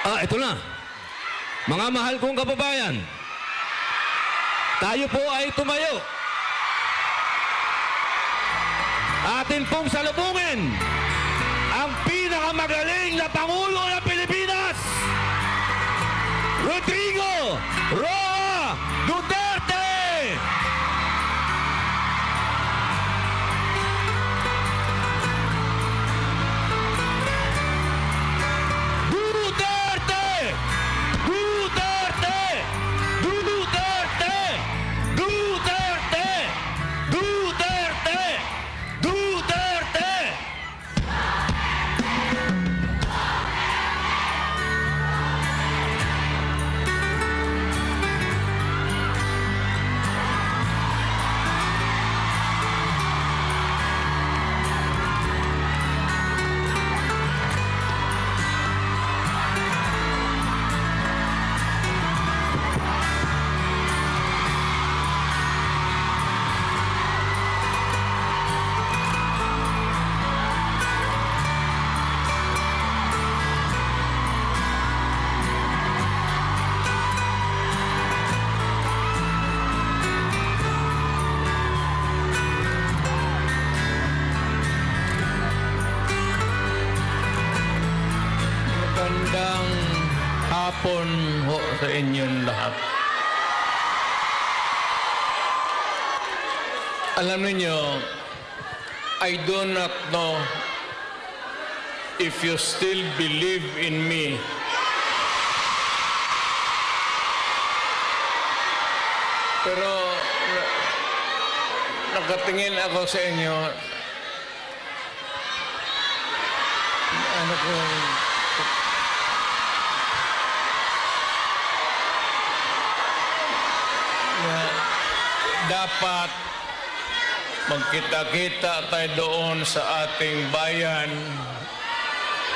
Ito na. Mga mahal kong kababayan, tayo po ay tumayo. Atin pong salubungin ang pinakamagaling na Pangulo ng Pilipinas, Rodrigo Roa Duterte! Magandang hapon ho sa inyong lahat. Alam niyo, I do not know if you still believe in me. Pero nakatingin ako sa inyo. Ano ko? Dapat magkita-kita tayo doon sa ating bayan.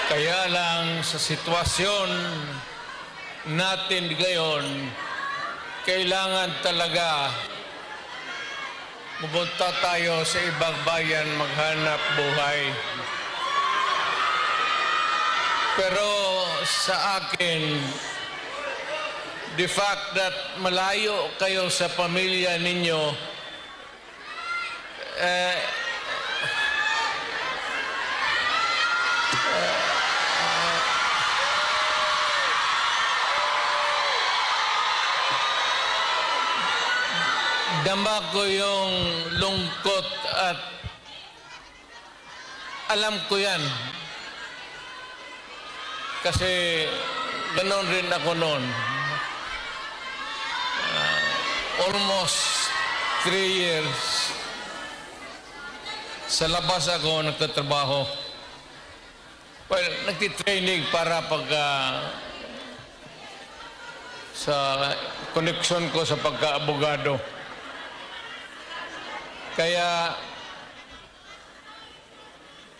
Kaya lang sa sitwasyon natin ngayon, kailangan talaga pumunta tayo sa ibang bayan maghanap buhay. Pero sa akin, the fact that malayo kayo sa pamilya ninyo, dama ko yung lungkot at alam ko yan. Kasi ganoon rin ako noon. Almost 3 years sa labas ako nagtatrabaho. Well, nagtitraining para sa koneksyon ko sa pagka-abogado. Kaya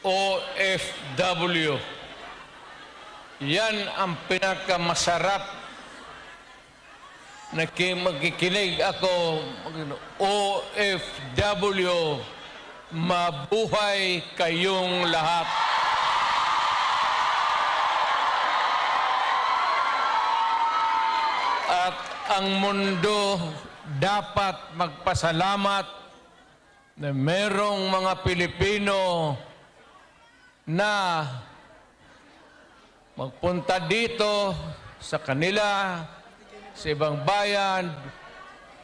OFW, yan ang pinakamasarap na magkikinig ako. OFW, mabuhay kayong lahat. At ang mundo dapat magpasalamat na merong mga Pilipino na magpunta dito sa kanila, sa ibang bayan,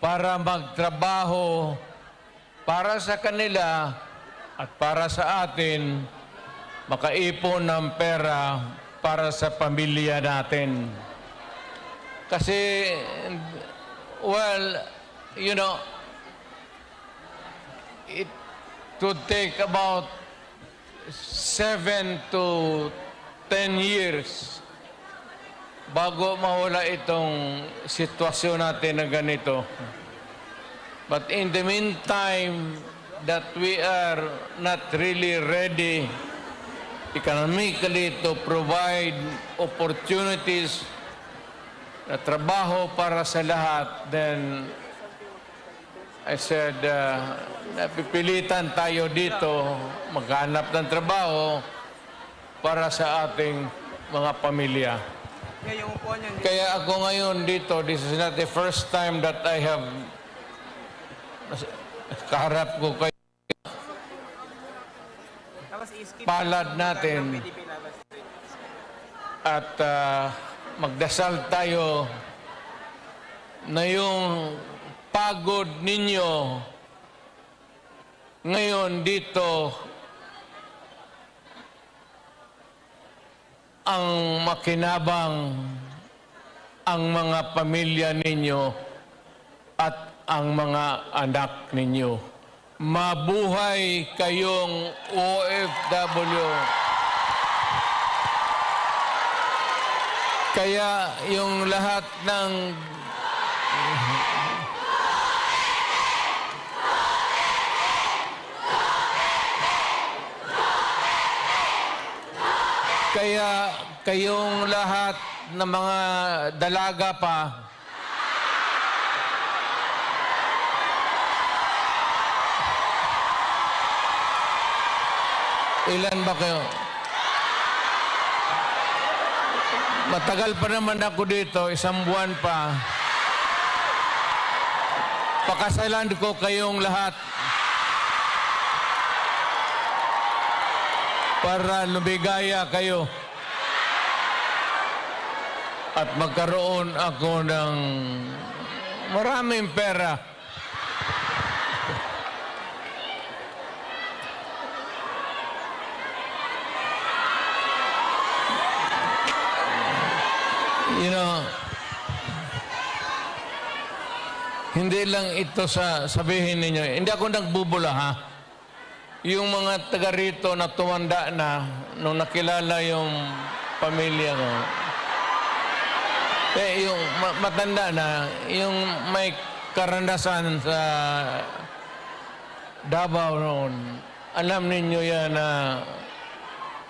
para magtrabaho para sa kanila at para sa atin, makaipon ng pera para sa pamilya natin. Kasi, well, you know, it would take about 7 to 10 years bago mawala itong sitwasyon natin na ganito. But in the meantime, that we are not really ready economically to provide opportunities na trabaho para sa lahat, then I said, napipilitan tayo dito maghanap ng trabaho para sa ating mga pamilya. Kaya yung upuan niya, Kaya ako ngayon dito, this is not the first time that I have kaharap ko kayo. tapos i-skip Palad natin. ng PDP labas. At magdasal tayo na yung pagod ninyo ngayon dito ang makinabang ang mga pamilya ninyo at ang mga anak ninyo. Mabuhay kayong OFW. Kaya yung lahat ng kaya kayong lahat ng mga dalaga pa, ilan ba kayo? Matagal pa naman ako dito, 1 buwan pa. Pakasalan ko kayong lahat para lumigaya kayo at magkaroon ako ng maraming pera. You know, hindi lang ito sabihin ninyo. Hindi ako nagbubula, ha? Yung mga taga rito na tumanda na nung nakilala yung pamilya ko. Yung matanda na, yung may karanasan sa Davao noon, alam ninyo yan na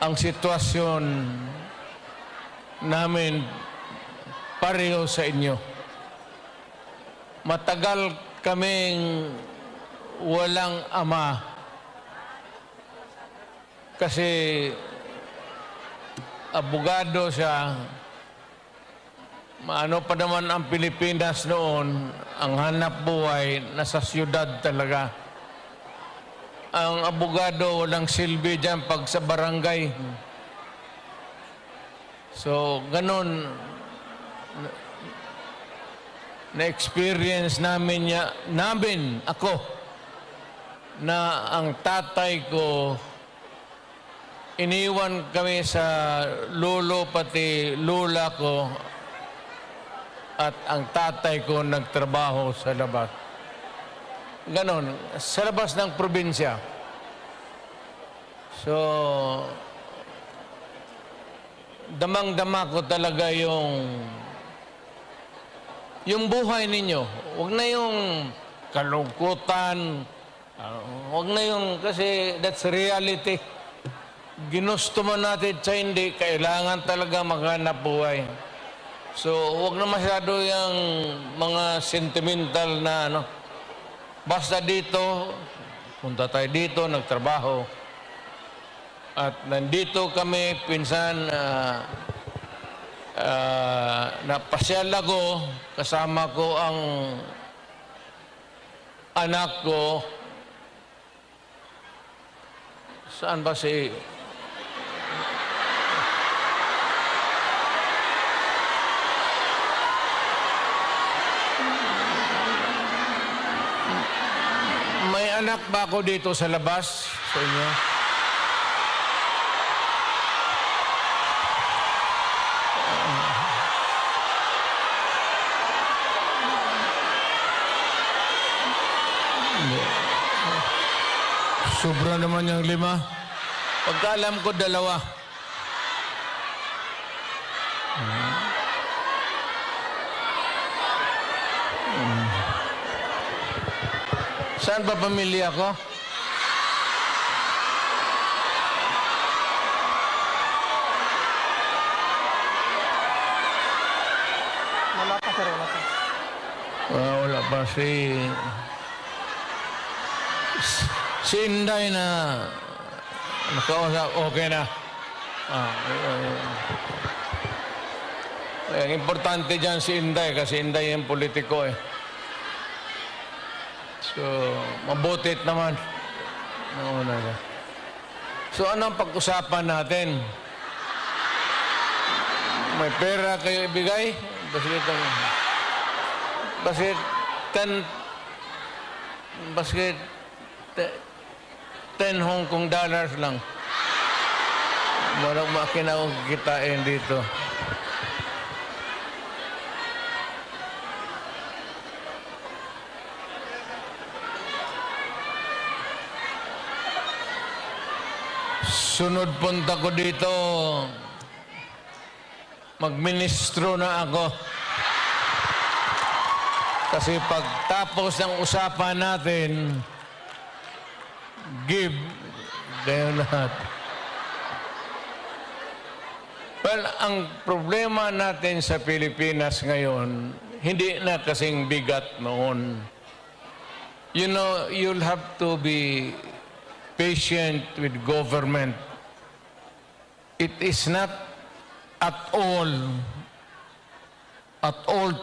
ang sitwasyon namin pareho sa inyo. Matagal kaming walang ama kasi abogado siya. Ano pa naman ang Pilipinas noon, ang hanap buhay nasa siyudad talaga. Ang abogado walang silbi dyan pag sa barangay. So, ganun na-experience namin ako, na ang tatay ko, iniwan kami sa lolo pati lula ko at ang tatay ko nagtrabaho sa labas. Ganon, sa labas ng probinsya. So, damang-dama ko talaga yung buhay ninyo. Huwag na yung kalungkutan. Huwag na yung, kasi that's reality. Ginusto man natin sa hindi, kailangan talaga maghanap buhay. So, huwag na masyado yung mga sentimental na ano. Basta dito, punta tayo dito, nagtrabaho. At nandito kami, pinsan, napasyal ako, kasama ko ang anak ko. Saan ba si... May anak ba ako dito sa labas sa inyo? Sobra naman yung 5. Pagkaalam ko 2. Saan ba pamilya ko? Wala pa, sir, wala pa. Wala pa si Inday na nakausap, okay na. Ang importante dyan si Inday kasi Inday yung politiko eh. So, mabutit naman. Nauna na. So, ano ang pag-usapan natin? May pera kayo ibigay? Basket 10 Hong Kong dollars lang. Walang makina akong kitain dito. Sunod punta ko dito, magministro na ako. Kasi pagtapos ng usapan natin, give, ganyan lahat. Well, ang problema natin sa Pilipinas ngayon, hindi na kasing bigat noon. You know, you'll have to be patient with government. It is not at all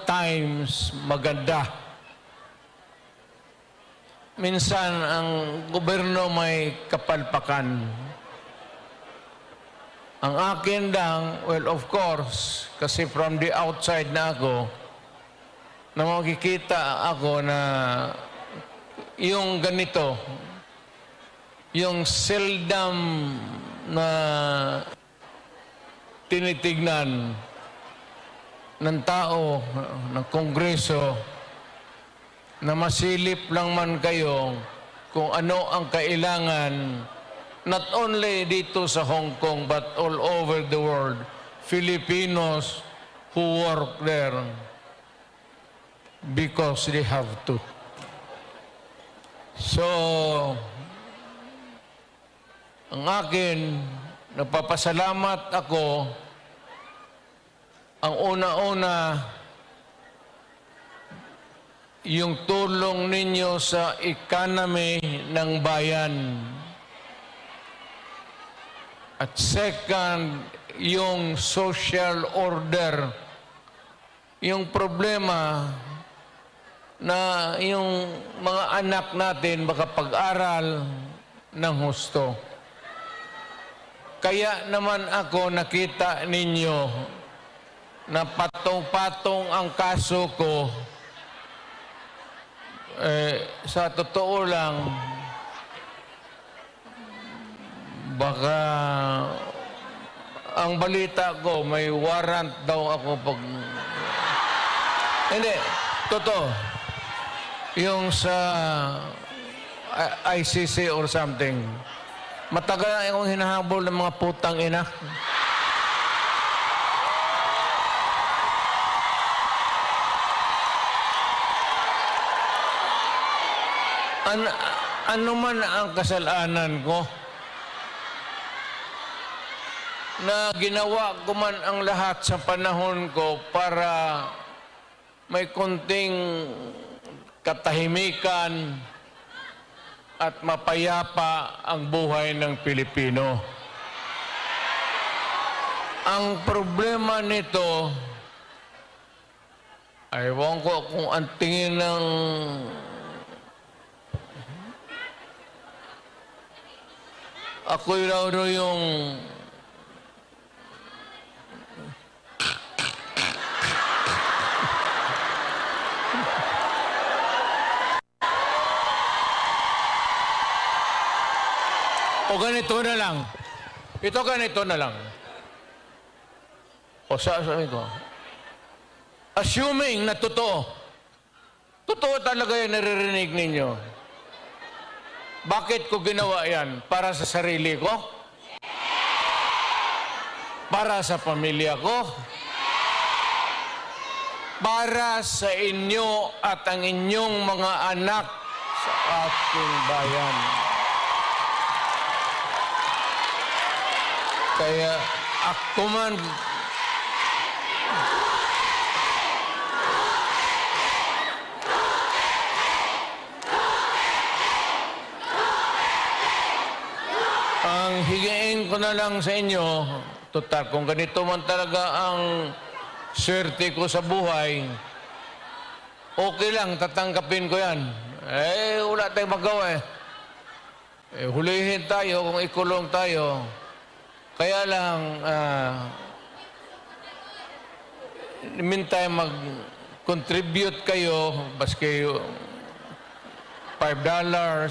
times maganda. Minsan ang gobyerno may kapalpakan. Ang akin lang, well, of course, kasi from the outside na ako, na makikita ako na yung ganito, yung seldom na tinitignan ng tao, ng Kongreso, na masilip lang man kayo kung ano ang kailangan, not only dito sa Hong Kong, but all over the world, Filipinos who work there because they have to. So, ang akin, nagpapasalamat ako. Ang una-una, yung tulong ninyo sa economy ng bayan. At second, yung social order. Yung problema na yung mga anak natin makapag-aral ng husto. Kaya naman ako nakita ninyo na patong-patong ang kaso ko. Sa totoo lang, baka ang balita ko, may warrant daw ako pag... Hindi, totoo. Yung sa ICC or something. Matagal na akong hinahabol ng mga putang ina. Ano man ang kasalanan ko, na ginawa ko man ang lahat sa panahon ko para may konting katahimikan at mapayapa ang buhay ng Pilipino. Ang problema nito, ewan ko kung ang tingin ng ako'y raw yung o ganito na lang. Ito ganito na lang. O sabi ko, assuming na totoo talaga yung naririnig ninyo, bakit ko ginawa yan? Para sa sarili ko? Para sa pamilya ko? Para sa inyo at ang inyong mga anak sa ating bayan. Kaya ako man ang higain ko na lang sa inyo, total, kung ganito man talaga ang swerte ko sa buhay, okay lang, tatanggapin ko yan. Eh, wala tayong magawa eh. Hulihin tayo kung ikulong tayo. Kaya lang, meantime, mag-contribute kayo, baski $5, $10,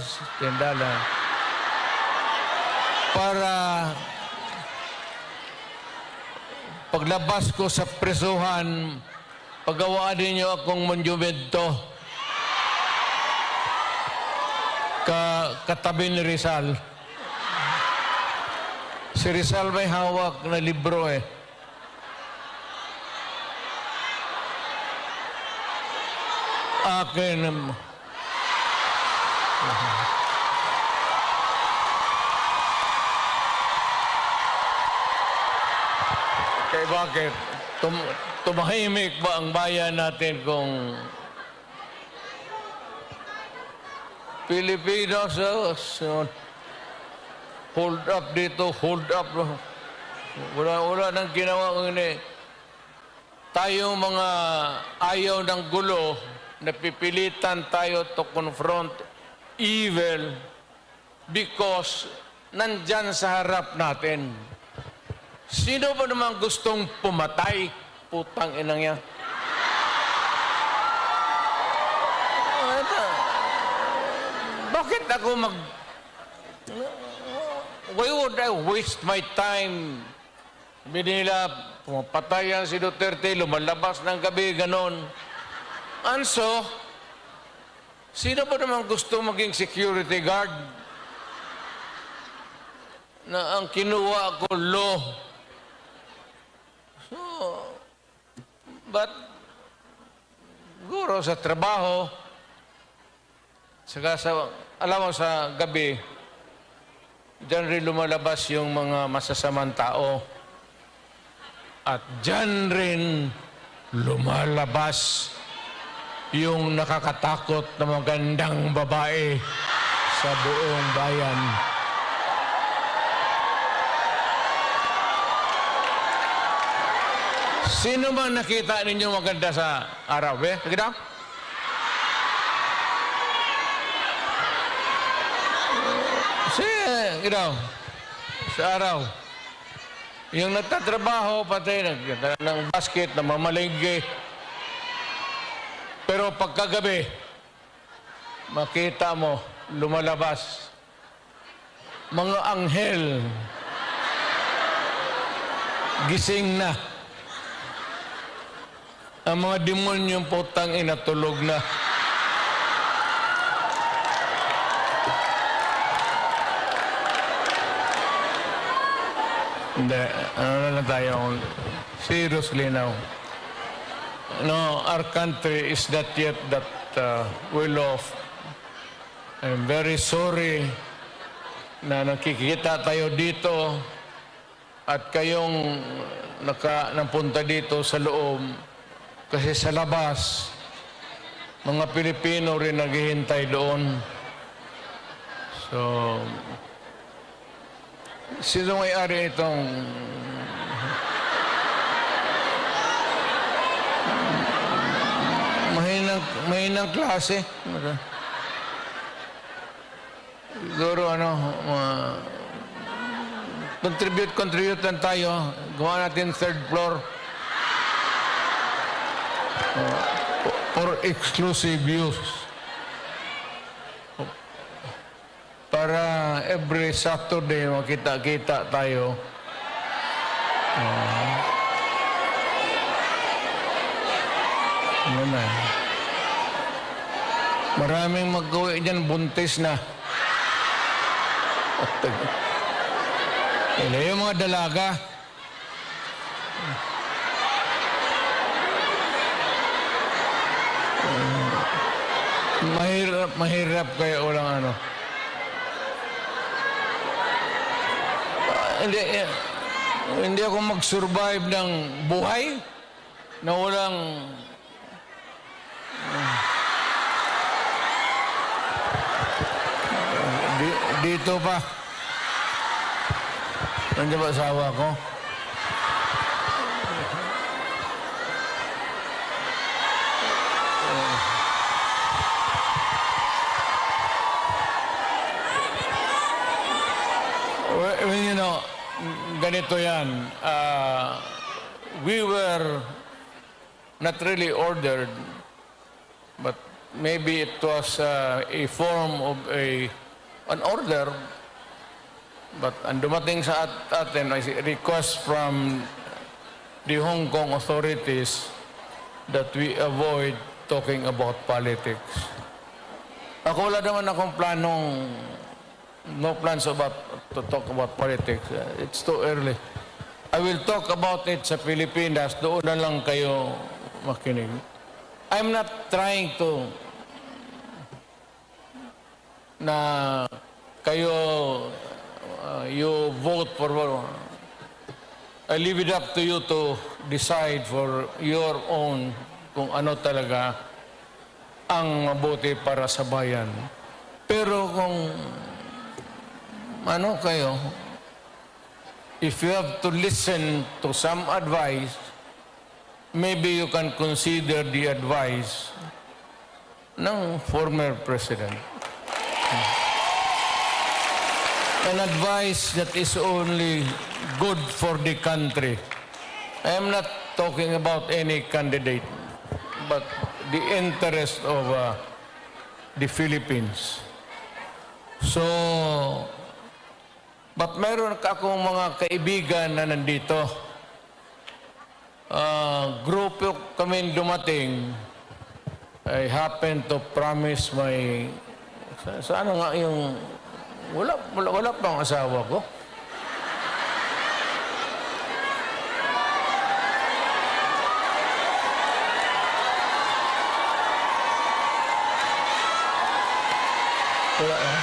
para paglabas ko sa presuhan, pagawaan ninyo akong monumento katabi ni Rizal. Si Rizal may hawak na libro eh. Akin. Kaya bakit? Tumahimik ba ang bayan natin kung Pilipinos, hold up dito, hold up. Wala nang ginawa kung ini. Tayong mga ayaw ng gulo, napipilitan tayo to confront evil because nandyan sa harap natin. Sino ba naman gustong pumatay? Putang inang yan. Bakit ako why would I waste my time? Binila, pumapatay yan si Duterte, lumalabas ng gabi, ganon. And so, sino ba naman gusto maging security guard? Na ang kinuha ko, law. So, but, guro sa trabaho, saka sa, alam mo sa gabi, dyan rin lumalabas yung mga masasamang tao. At dyan rin lumalabas yung nakakatakot na magandang babae sa buong bayan. Sino man nakita ninyo maganda sa araw? Nakita? Sa araw. Yung nagtatrabaho, pati ng basket, na mamalinggi. Pero pagkagabi, makita mo, lumalabas. Mga anghel, gising na. Ang mga demonyong putang inatulog na. Hindi, ano na lang tayo, seriously now. No, our country is not yet that well off. I'm very sorry na nakikita tayo dito at kayong napunta dito sa loob kasi sa labas, mga Pilipino rin naghihintay doon. So, sino may-ari itong mahinang klase? Siguro contribute lang tayo. Gawa natin third floor for exclusive use. Para every Saturday makita-kita tayo. Ano na? Maraming mag-uwi dyan, buntis na. Yung mga dalaga. Mahirap kaya walang ano. Hindi ako mag-survive ng buhay na walang dito pa. Nandiyan ba asawa ko? I mean, you know, ganito yan. We were not really ordered, but maybe it was a form of an order. But ang dumating sa atin ay request from the Hong Kong authorities that we avoid talking about politics. Ako wala naman akong planong, no plans to talk about politics. It's too early. I will talk about it sa Pilipinas. Doon na lang kayo makinig. I'm not trying to na kayo you vote for I leave it up to you to decide for your own kung ano talaga ang mabuti para sa bayan. Pero kung ano kayo, if you have to listen to some advice, maybe you can consider the advice ng former president. An advice that is only good for the country. I am not talking about any candidate, but the interest of the Philippines. So, but mayroon akong mga kaibigan na nandito. Grupo kami dumating. I happen to promise my... Sana nga yung... Wala pang asawa ko. Wala ah.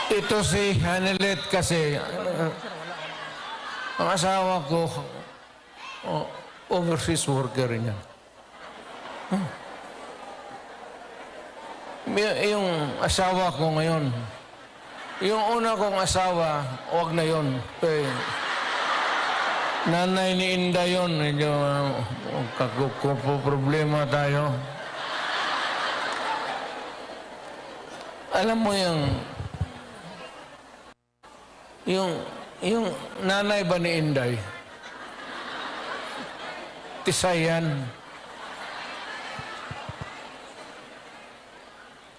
Ito si Hanelet kasi ang asawa ko overseas worker niya. Yung asawa ko ngayon, yung una kong asawa, wag na yun. Nanay ni Inda yun, medyo problema tayo. Alam mo yung nanay ba ni Inday? Tisayan.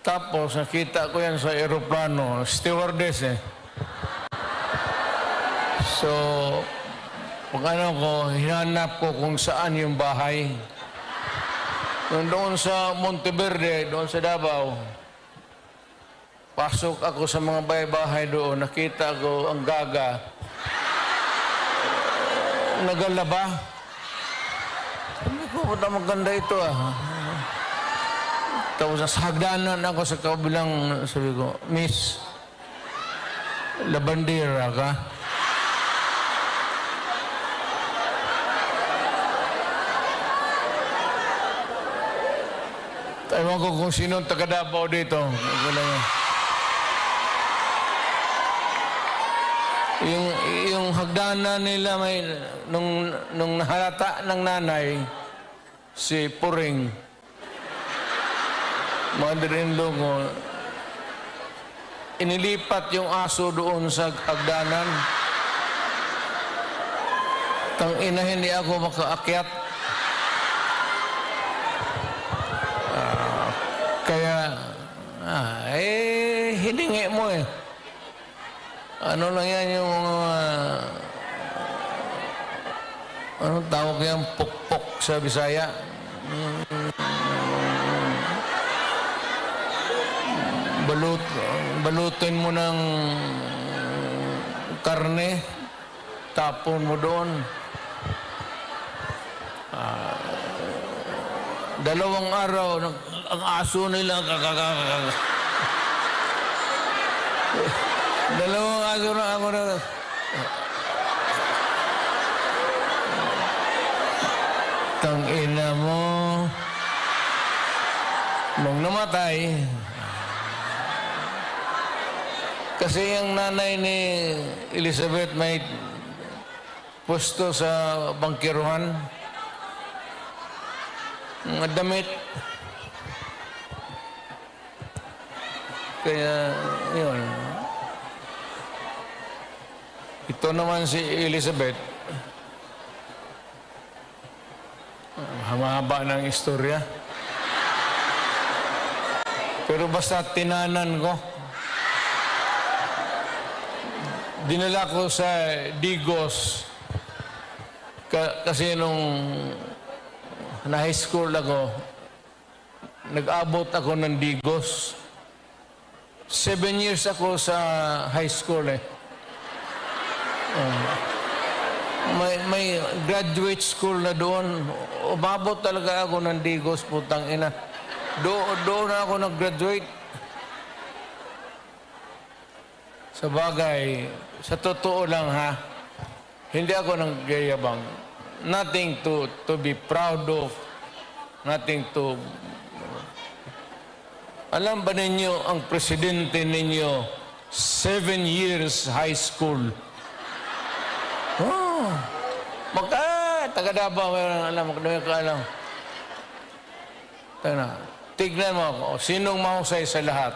Tapos nakita ko yan sa aeroplano, stewardess eh. So, pag ano ko, hinanap ko kung saan yung bahay. Doon sa Monteverde, doon sa Davao, pasok ako sa mga bahay-bahay doon, nakita ko ang gaga. Nagalaba. Sabi ko, ba't maganda ito ah. Tapos sa hagdanan ako sa kabilang, sabi ko, Miss, labandera ka? Ewan ko kung sinong taga-Davao dito. Yung hagdanan nila may nung nahalata ng nanay si Puring, mother-in-law ko, inilipat yung aso doon sa hagdanan. Tangina, hindi ako makaakyat. Hiningi mo eh. Ano lang yan yung anong tawag yan? Pukpok sa Bisaya. Balutin mo ng karne, tapon mo doon. 2 araw, ang aso nila 2 aso na ako na. Tangina mo. Nung namatay, kasi yung nanay ni Elizabeth may pwesto sa bangkiruhan. Mga damit. Kaya, yun. Ito naman si Elizabeth. Haba ng istorya. Pero basta tinanan ko. Dinala ko sa Digos. Kasi nung na high school ako, nag-abot ako ng Digos. 7 years ako sa high school eh. May graduate school na doon. Umabot talaga ako ng Digos, putang ina. Doon ako nag-graduate. Sa bagay, sa totoo lang ha, hindi ako nanggayabang. Nothing to be proud of. Nothing to... Alam ba ninyo, ang presidente ninyo, 7 years high school. Oh, taga-Davao, alam mo, alam. Tignan mo ako, sinong mahusay sa lahat?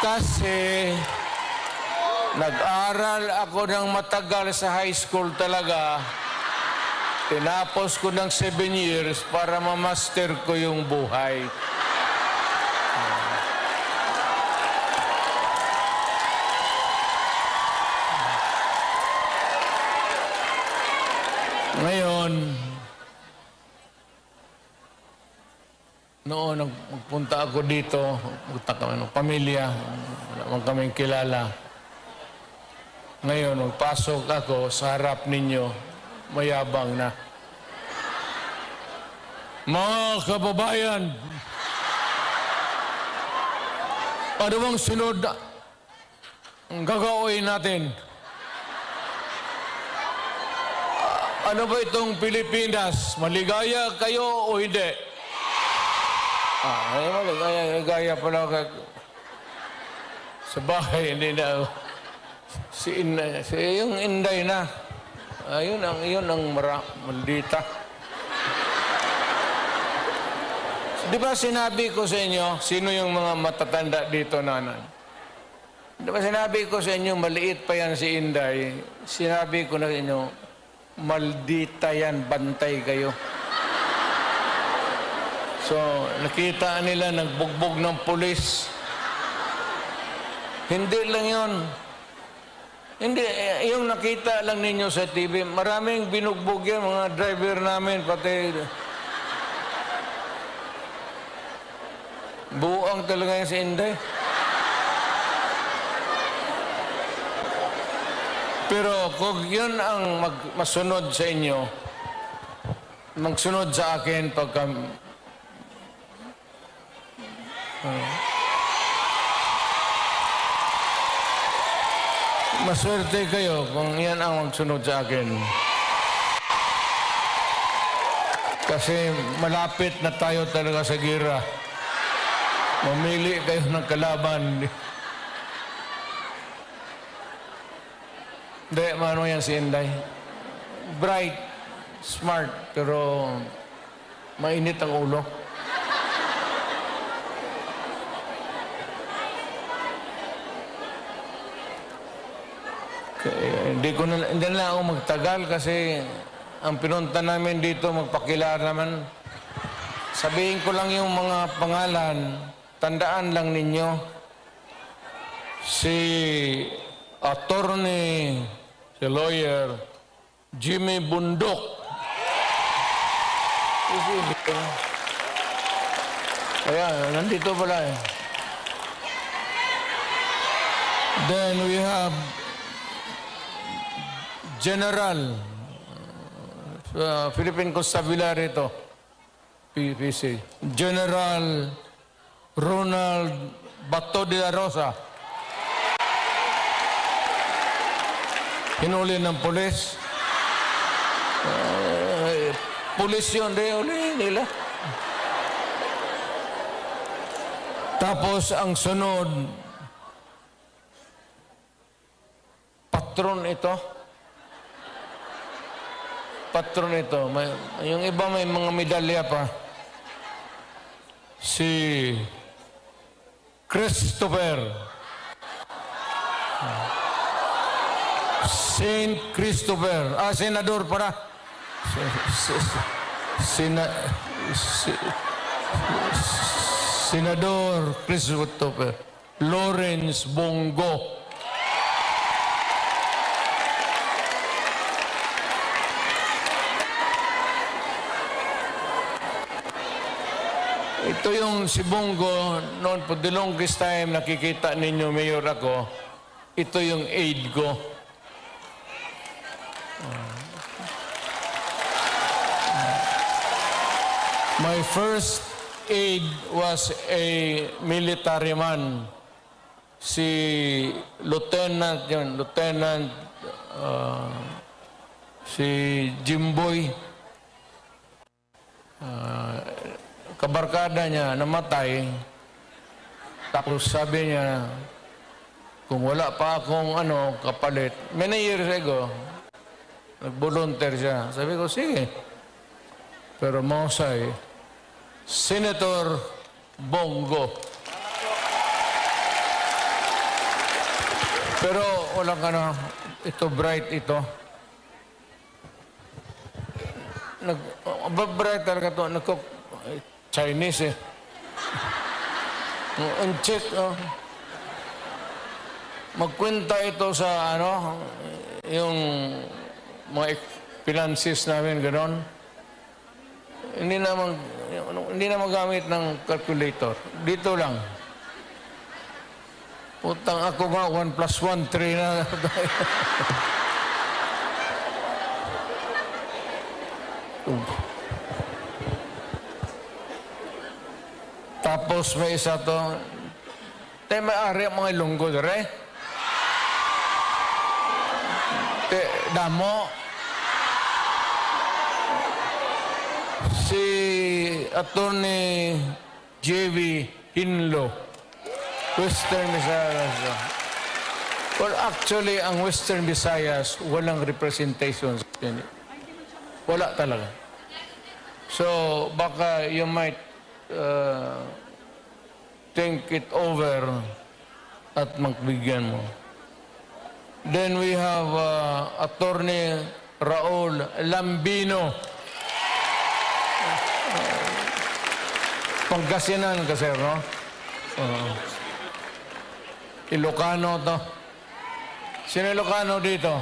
Kasi nag-aral ako ng matagal sa high school talaga. Tinapos ko ng 7 years para ma-master ko yung buhay. Ngayon, noon nagpunta ako dito, magpunta kami ng pamilya, wala man kaming kilala. Ngayon, magpasok ako sa harap ninyo, mayabang na. Mga kababayan, ano bang sunod ang gagawin natin? Ano ba itong Pilipinas? Maligaya kayo o hindi? Maligaya pala ka. Sa bahay, hindi na. Yung Inday na. Yun ang maldita. Di ba sinabi ko sa inyo, sino yung mga matatanda dito, nanan? Di ba sinabi ko sa inyo, maliit pa yan si Inday? Sinabi ko na sa inyo, maldita yan, bantay kayo. So, nakita nila nagbugbog ng pulis. Hindi lang yun. Hindi, yung nakita lang ninyo sa TV, maraming binugbog yan, mga driver namin, pati... Buang talaga yan si Inday. Pero kung yun ang masunod sa inyo, magsunod sa akin pagka... Maswerte kayo kung yan ang magsunod sa akin. Kasi malapit na tayo talaga sa gira. Mamili kayo ng kalaban. Hindi, mano yan si Inday. Bright, smart, pero mainit ang ulo. Hindi na ako magtagal kasi ang pinunta namin dito, magpakilala naman. Sabihin ko lang yung mga pangalan, tandaan lang ninyo. Si attorney, si lawyer, Jimmy Bundok. Ayan, nandito pala eh. Then we have General Philippine Constabulary ito, PPC. General Ronald Bato de la Rosa. Hinuli ng pulis. Pulis yun, huli nila. Tapos ang sunod, patron ito. Patron ito. Yung iba may mga medalya pa. Si Christopher. Saint Christopher. Senador para. Senador Christopher Lawrence Bongo. Ito yung si Bongo, noon po, the longest time nakikita ninyo, Mayor ako, ito yung aide ko. My first aide was a military man. Si Lieutenant, si Jimboy. Kabarkada niya namatay. Tapos sabi niya, kung wala pa akong kapalit, many years ago, nag-volunteer siya. Sabi ko, sige. Pero mahusay, Senator Bongo. Pero walang ito bright ito. Bright talaga ito. Chinese ang check, magkwenta ito sa yung mga finances namin, gano'n. Hindi na magamit ng calculator. Dito lang. Putang ako nga, 1 plus 1, 3 na. Tapos may isa to. Tayo may-ari ang mga ilunggo, dire. Damo. Si Attorney J.V. Hinlo, Western Visayas. Well, actually, ang Western Visayas, walang representation. Wala talaga. So, baka you might think it over at magbigyan mo. Then we have Attorney Raul Lambino. Pangasinan kasi, no? Ilocano to. Sino Ilocano dito?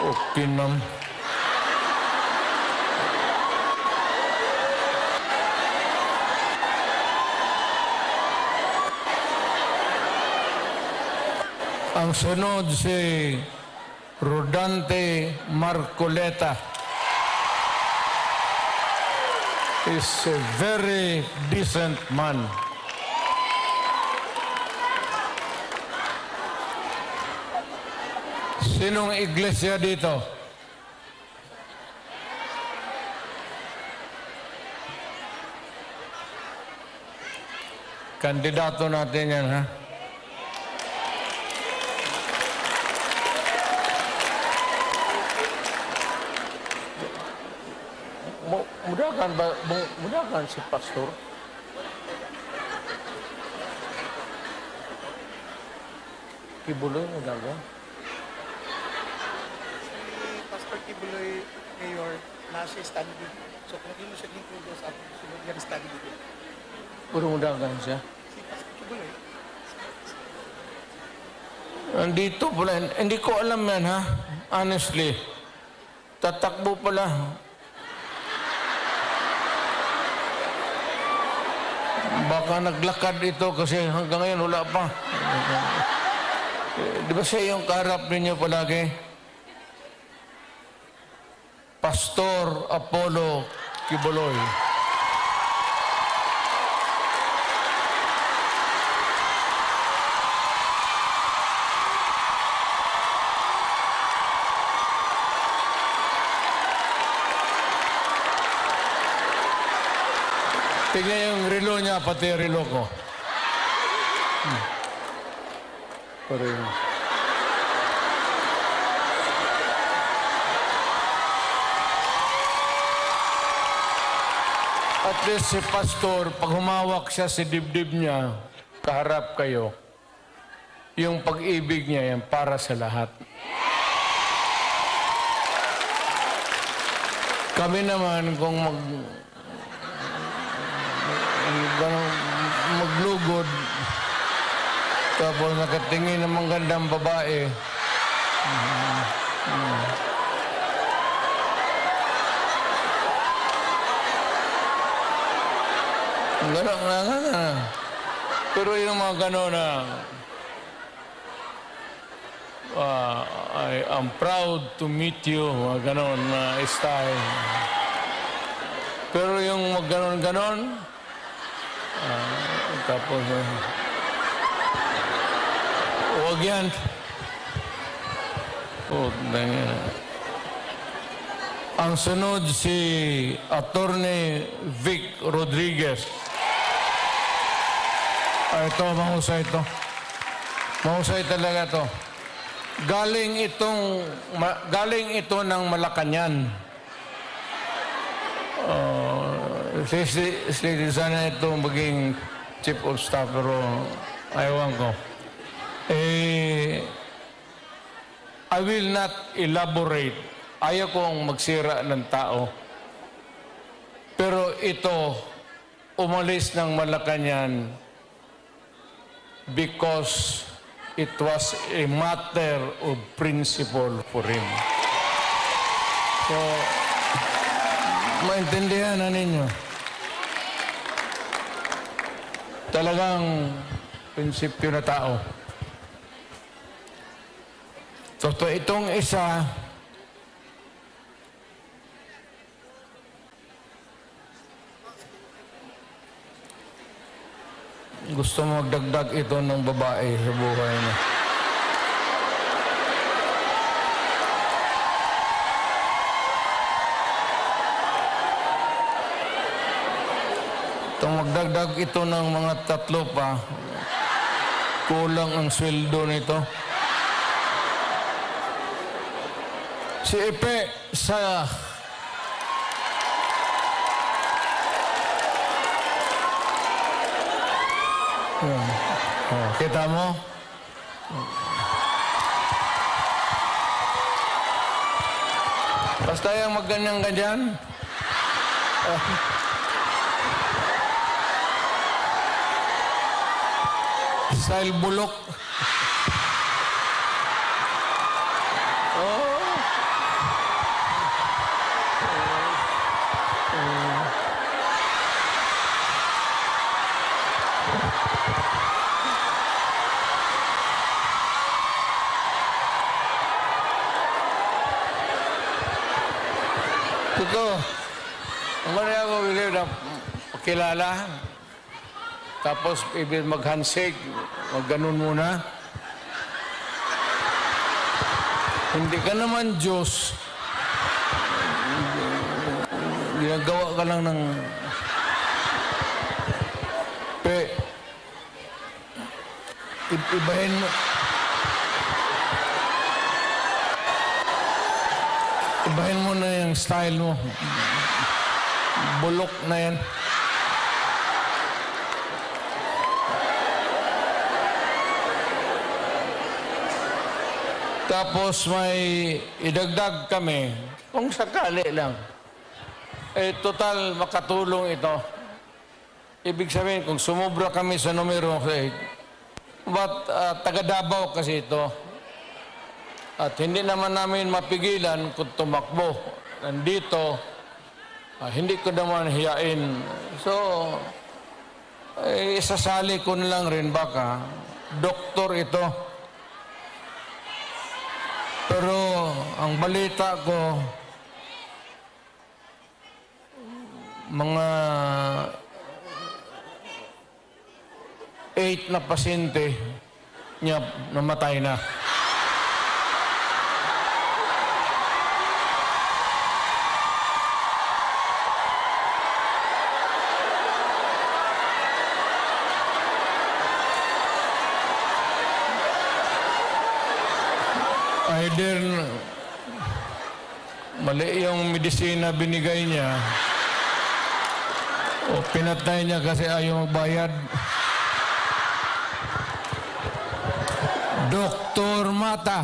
Okay, ma'am. Ang sunod si Rodante Marcoleta. Is a very decent man. Sinong iglesia dito? Kandidato natin yan, ha? Mudahan si Pastor. Kibuloy mo daga? Si Pastor Kibuloy, Mayor, nasa standing. So kung hindi mo siya include sa ating sunod yan standing. Puro mudahan siya? Si Pastor Kibuloy. Nandito pala. Hindi ko alam yan, ha? Honestly. Tatakbo pala. Baka naglakad ito kasi hanggang ngayon wala pa. Di ba siya yung kaharap ninyo palagi? Pastor Apollo Kibuloy. Tingnan yung relo niya, pati relo ko. Pareho. At least si pastor, pag humawak siya sa dibdib niya, kaharap kayo, yung pag-ibig niya yan para sa lahat. Kami naman, kung maglugod, tapos nakatingin ng magandang babae, gano'n na. Pero yung mga gano'n na, I am proud to meet you, mga gano'n na style. Pero yung mga gano'n, tapos, huwag yan. Oh, ang sunod si Attorney Vic Rodriguez. Ito, mahusay ito. Mahusay talaga ito. Galing ito ng Malacañang. Sana ito maging chief of staff, pero ayawan ko. I will not elaborate. Ayaw kong magsira ng tao. Pero ito, umalis ng Malacañang because it was a matter of principle for him. So, maintindihan na ninyo. Talagang prinsipyo na tao. So, itong isa, gusto mo magdagdag ito ng babae sa buhay niya. Itong magdagdag ito ng mga 3 pa, kulang ang sweldo nito. Si Epe sa kita mo? Basta yung magganyan-ganyan. Style bulok. Ito, umari ako bigay na pakilala, tapos ibig mag-handshake, mag-ganun muna. Hindi ka naman Diyos. Ginagawa ka lang ng ibahin mo. Ibahin mo na yung style mo. Bulok na yan. Tapos may idagdag kami, kung sakali lang. Total makatulong ito. Ibig sabihin, kung sumubra kami sa numero 8, but taga Davao kasi ito. At hindi naman namin mapigilan kung tumakbo. Nandito, hindi ko naman hiyain. So, isasali ko na lang rin baka. Doktor ito. Pero ang balita ko, mga 8 na pasyente niya namatay na. Either mali yung medisina binigay niya O pinatay niya kasi ayaw magbayad. Dr. Mata.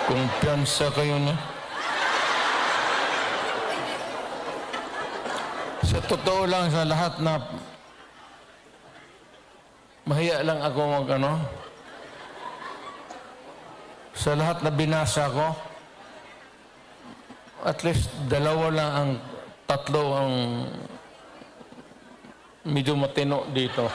Kumpiyansa kayo na. Sa totoo lang, sa lahat na mahiya lang ako sa lahat na binasa ko, at least tatlo ang medyo matino dito.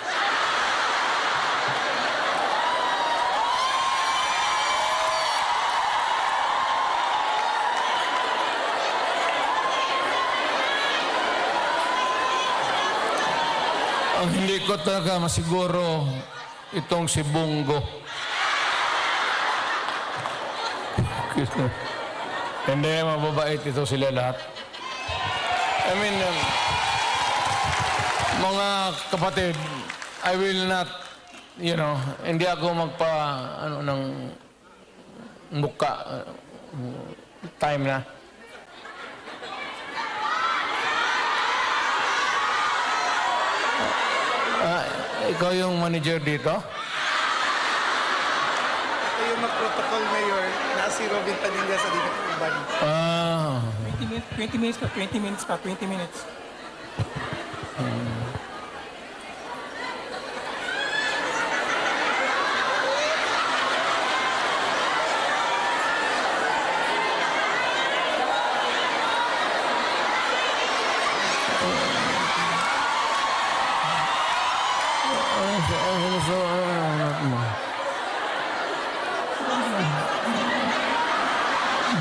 Ang hindi ko talaga masiguro itong si Bungo. Hindi, mababait ito sila lahat. I mean, mga kapatid, I will not, hindi ako ng muka. Time na. Ikaw yung manager dito? Ito yung mag-protocol, Mayor, na si Robin Padilla sa dito ng body. 20 minutes pa, 20 minutes pa, 20 minutes.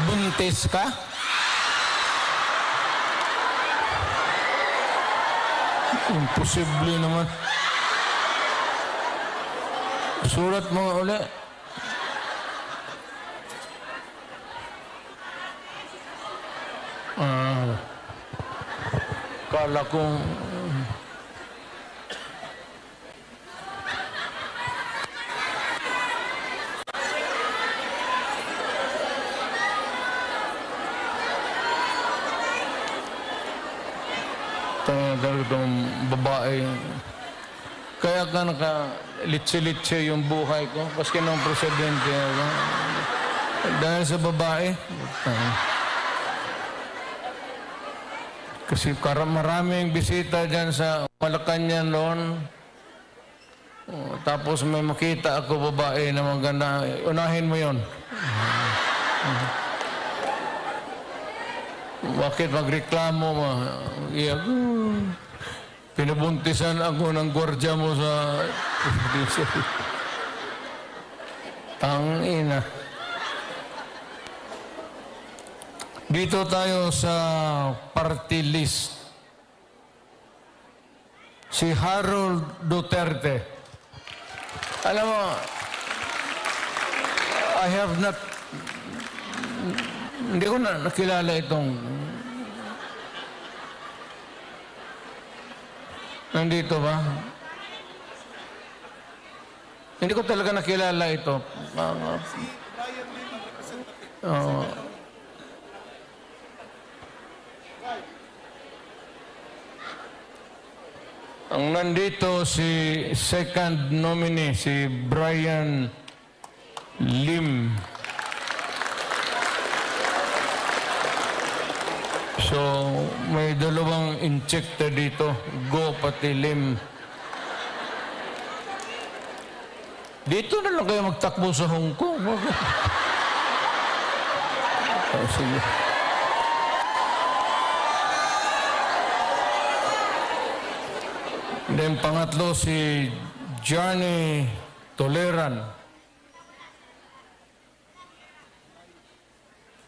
Buntis ka? Imposible naman. Surat mo nga uli. Kala kong itong babae. Kaya ka litse-litse yung buhay ko. Paski ng presidente ako. Dahil sa babae. Kasi maraming bisita dyan sa Malacanang noon. Tapos may makita ako babae na maganda. Unahin mo yon. Bakit magreklamo mo? Pinabuntisan ako ng gwardya mo sa... Tangina. Dito tayo sa party list. Si Harold Duterte. Alam mo, I have not... Hindi ko na nakilala itong... Nandito ba? Hindi ko talaga nakilala ito. Ang nandito si second nominee, si Brian Lim. So, may dalawang insekta dito. Go pati Lim. Dito na lang kayo magtakbo sa Hong Kong. Sige. Then pangatlo si Johnny Toleran.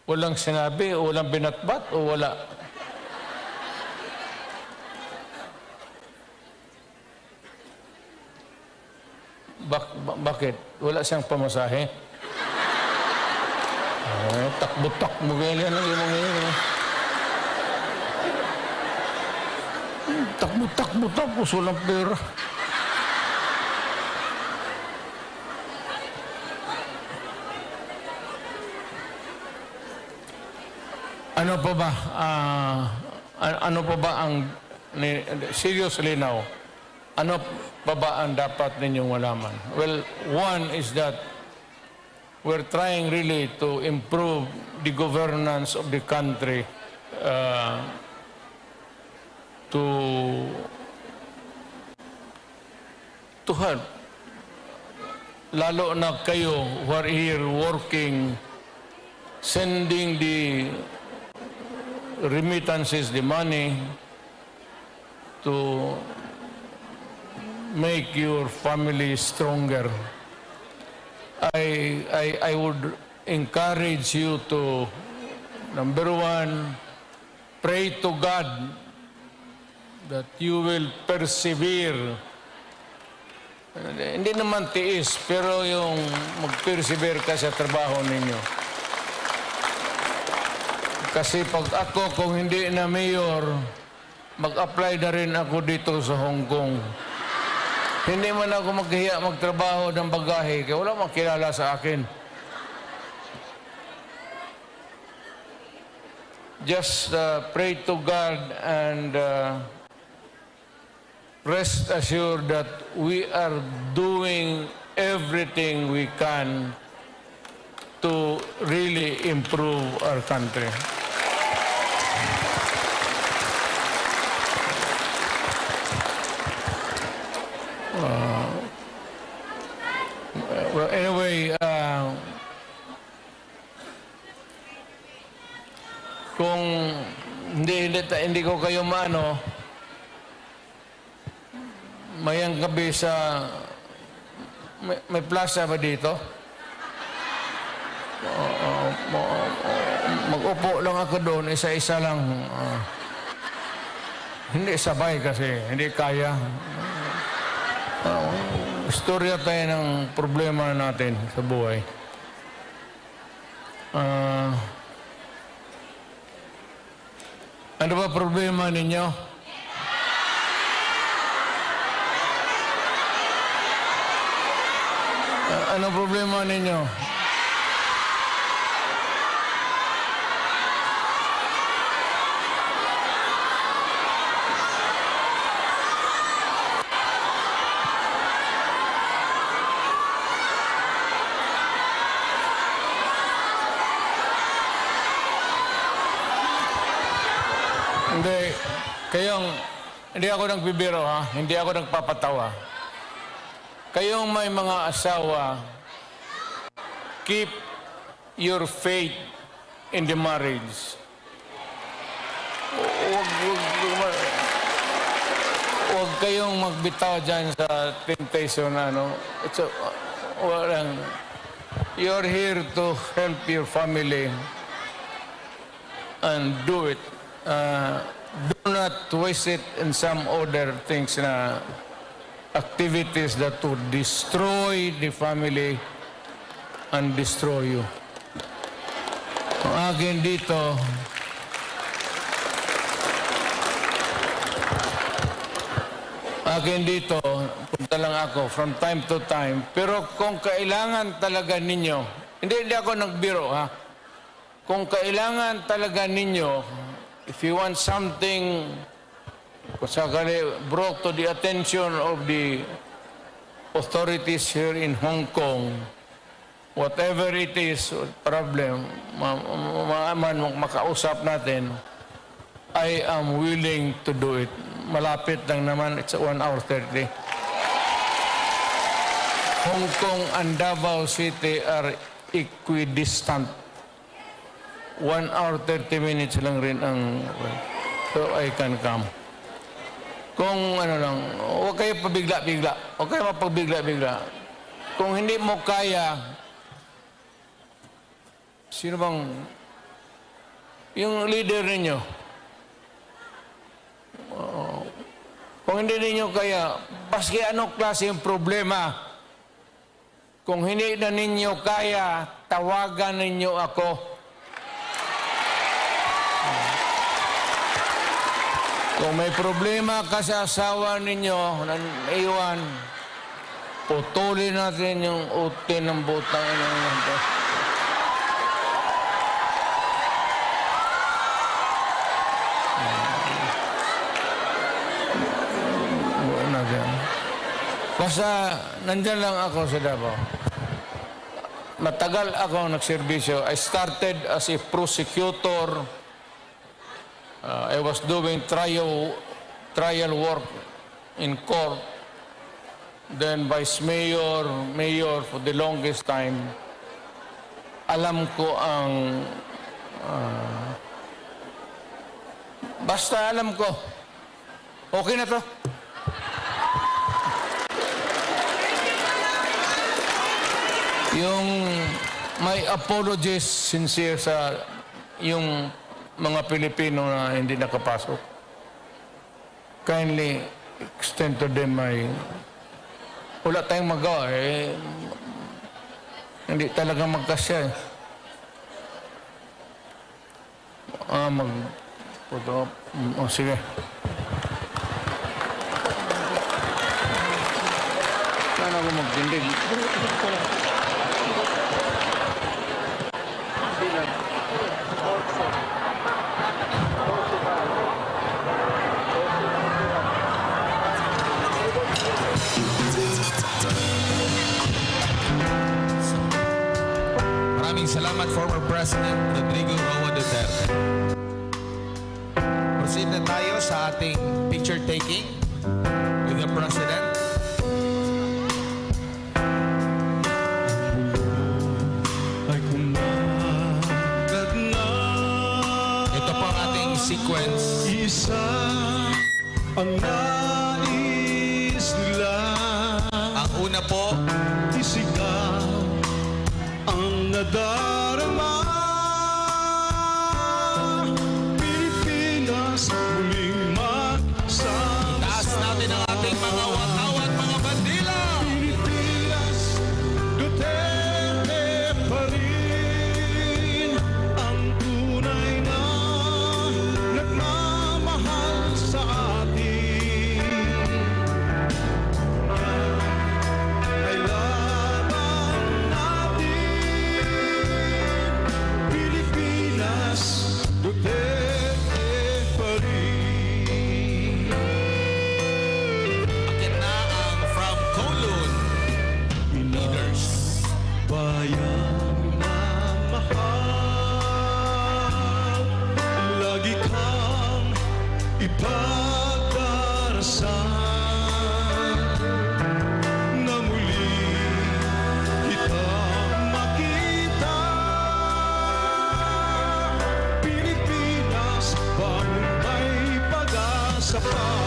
Walang sinabi, o walang binatbat, o wala. Bakit? Wala siyang pamasahe? Takbo-takbo ganyan lang yung mga yun. Takbo-takbo tapos walang pera. Ano pa ba? Ano pa ba ang... seriously now, ano pa ba ang dapat ninyong malaman? Well, one is that we're trying really to improve the governance of the country to help. Lalo na kayo who are here working, sending the remittances, the money, to make your family stronger. I would encourage you to, number one, pray to God that you will persevere. Hindi naman tiis, pero yung mag-persevere ka sa trabaho ninyo. Kasi pag ako, kung hindi na mayor, mag-apply na rin ako dito sa Hong Kong. Hindi man ako maghiya magtrabaho ng bagahe, kaya wala makilala sa akin. Just pray to God and rest assured that we are doing everything we can to really improve our country. Well, anyway, kung hindi ko kayo maano, mayang gabi sa may plaza ba dito? Mag-upo lang ako doon, isa-isa lang. Hindi sabay kasi, hindi kaya. Istorya tayo ng problema natin sa buhay. Ano ba problema ninyo? Ano problema ninyo? Hindi ako nagbibiro, ha? Hindi ako nagpapatawa. Kayong may mga asawa, keep your faith in the marriage. Huwag kayong magbitaw dyan sa temptation, ano. You're here to help your family and do it. Do not waste it in some other things na activities that would destroy the family and destroy you. Ang akin dito, punta lang ako from time to time. Pero kung kailangan talaga ninyo, hindi ako nagbiro, ha? Kung kailangan talaga ninyo, if you want something kung sakali brought to the attention of the authorities here in Hong Kong, whatever it is, problem, makausap natin, I am willing to do it. Malapit lang naman, it's 1 hour 30. Hong Kong and Davao City are equidistant. 1 hour 30 minutes lang rin ang... So I can come. Kung ano lang, huwag kayo pabigla-bigla. Huwag kayo mapabigla-bigla. Kung hindi mo kaya, sino bang... Yung leader ninyo. Kung hindi ninyo kaya, paski anong klase yung problema. Kung hindi na ninyo kaya, tawagan ninyo ako. Kung may problema ka sa asawa ninyo, iwan, putulin natin yung utin ng butang ina. Basta nandyan lang ako sa Davao. Matagal ako nagserbisyo. I started as a prosecutor. I was doing trial work in court. Then vice mayor for the longest time. Alam ko ang... basta alam ko. Okay na to. Yung may apologies sincere sa yung mga Pilipino na hindi nakapasok. Kindly extend to them my... Wala tayong magawa eh. Hindi talaga magkasya eh. Puto. Oh, sige. Saan ako magtindig? Maraming salamat, former President Rodrigo Roa Duterte. Proceed na tayo sa ating picture taking with the President. Ito po ang ating sequence. Isa ang nais nila. Ang una po, Isigaw ang nadarama. Pilipinas muling magsama. taas natin ang ating mga watawat, mga bandila. Pilipinas, Duterte pa rin ang tunay na nagmamahal sa atin. Ay laban natin, Pilipinas, Duterte pa rin. Akin na ang From Kowloon Leaders. Bayan na mahal, lagi kang ipagdarasal na muli kitang makita. Pilipinas, bang may pag-asa pa?